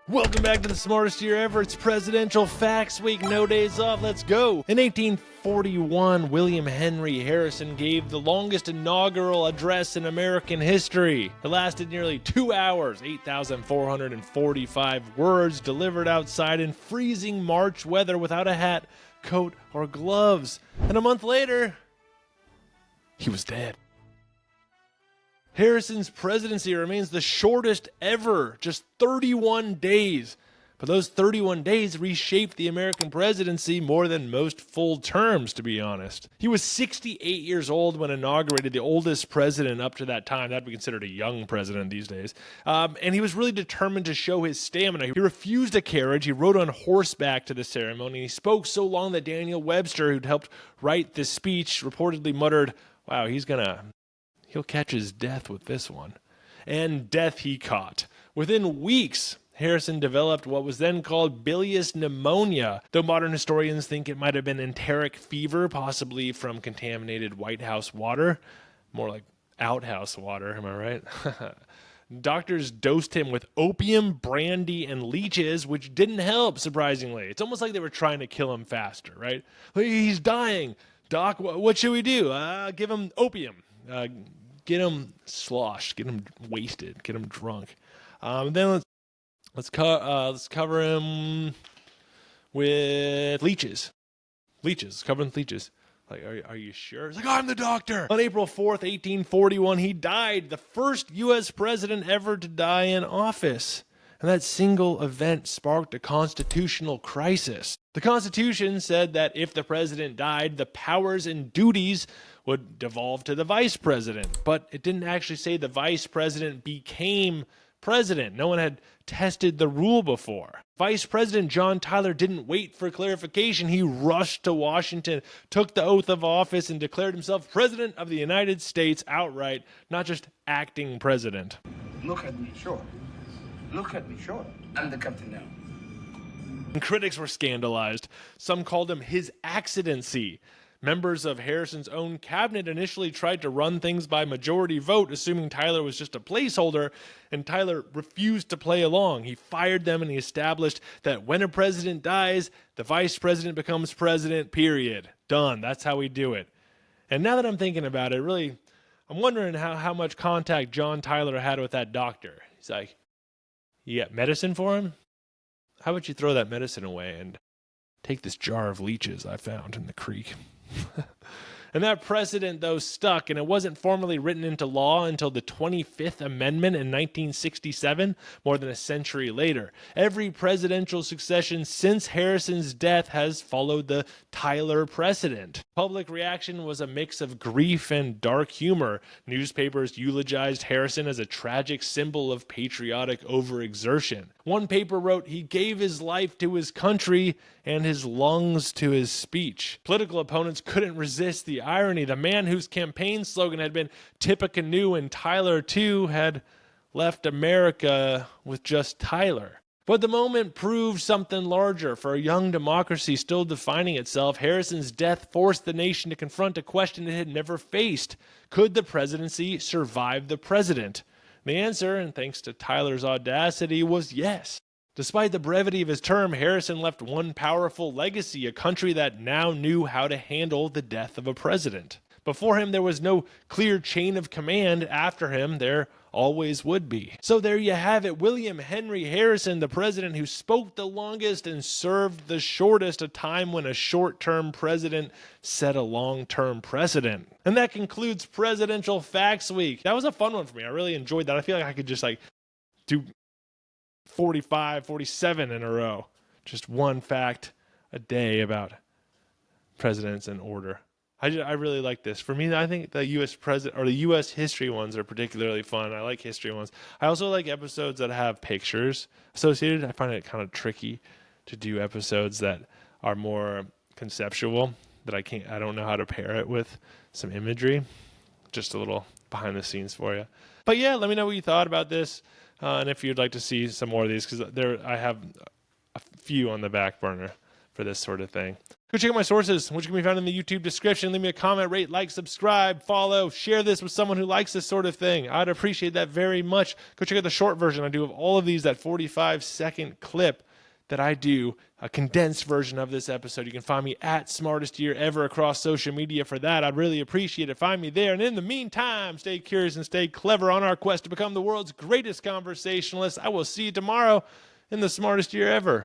Welcome back to the smartest year ever. It's Presidential Facts Week. No days off. Let's go. In 1841, William Henry Harrison gave the longest inaugural address in American history. It lasted nearly 2 hours, 8,445 words delivered outside in freezing March weather without a hat, coat, or gloves. And a month later, he was dead. Harrison's presidency remains the shortest ever, just 31 days. But those 31 days reshaped the American presidency more than most full terms, to be honest. He was 68 years old when inaugurated, the oldest president up to that time. That'd be considered a young president these days. And he was really determined to show his stamina. He refused a carriage. He rode on horseback to the ceremony. He spoke so long that Daniel Webster, who'd helped write this speech, reportedly muttered, "Wow, he'll catch his death with this one." And death he caught. Within weeks, Harrison developed what was then called bilious pneumonia, though modern historians think it might have been enteric fever, possibly from contaminated White House water. More like outhouse water, am I right? Doctors dosed him with opium, brandy, and leeches, which didn't help, surprisingly. It's almost like they were trying to kill him faster, right? He's dying. Doc, what should we do? Give him opium. Get him sloshed, get him wasted, get him drunk. Then let's cover him with leeches. Let's cover him with leeches. Like, are you sure? He's like, I'm the doctor. On April 4th, 1841, he died, the first U.S. president ever to die in office. And that single event sparked a constitutional crisis. The Constitution said that if the president died, the powers and duties would devolve to the vice president. But it didn't actually say the vice president became president. No one had tested the rule before. Vice President John Tyler didn't wait for clarification. He rushed to Washington, took the oath of office, and declared himself president of the United States outright, not just acting president. Look at me, sure. Look at me, sure. I'm the captain now. And critics were scandalized. Some called him his accidency. Members of Harrison's own cabinet initially tried to run things by majority vote, assuming Tyler was just a placeholder, and Tyler refused to play along. He fired them, and he established that when a president dies, the vice president becomes president, period. Done. That's how we do it. And now that I'm thinking about it, really, I'm wondering how much contact John Tyler had with that doctor. He's like, "You got medicine for him? How about you throw that medicine away and take this jar of leeches I found in the creek?" And that precedent, though, stuck, and it wasn't formally written into law until the 25th Amendment in 1967, more than a century later. Every presidential succession since Harrison's death has followed the Tyler precedent. Public reaction was a mix of grief and dark humor. Newspapers eulogized Harrison as a tragic symbol of patriotic overexertion. One paper wrote, "He gave his life to his country and his lungs to his speech." Political opponents couldn't resist the irony. The man whose campaign slogan had been "Tip a canoe and Tyler too" had left America with just Tyler. But the moment proved something larger. For a young democracy still defining itself, Harrison's death forced the nation to confront a question it had never faced. Could the presidency survive the president? The answer, and thanks to Tyler's audacity, was yes. Despite the brevity of his term, Harrison left one powerful legacy, a country that now knew how to handle the death of a president. Before him, there was no clear chain of command. After him, there always would be. So there you have it. William Henry Harrison, the president who spoke the longest and served the shortest, a time when a short-term president set a long-term precedent. And that concludes Presidential Facts Week. That was a fun one for me. I really enjoyed that. I feel like I could just do 45, 47 in a row. Just one fact a day about presidents and order. I really like this. For me, I think the U.S. president or the U.S. history ones are particularly fun. I like history ones. I also like episodes that have pictures associated. I find it kind of tricky to do episodes that are more conceptual, that I don't know how to pair it with some imagery. Just a little behind the scenes for you. But yeah, let me know what you thought about this, and if you'd like to see some more of these, because I have a few on the back burner for this sort of thing. Go check out my sources, which can be found in the YouTube description. Leave me a comment, rate, like, subscribe, follow, share this with someone who likes this sort of thing. I'd appreciate that very much. Go check out the short version I do of all of these, that 45-second clip that I do, a condensed version of this episode. You can find me at Smartest Year Ever across social media for that. I'd really appreciate it. Find me there. And in the meantime, stay curious and stay clever on our quest to become the world's greatest conversationalist. I will see you tomorrow in the Smartest Year Ever.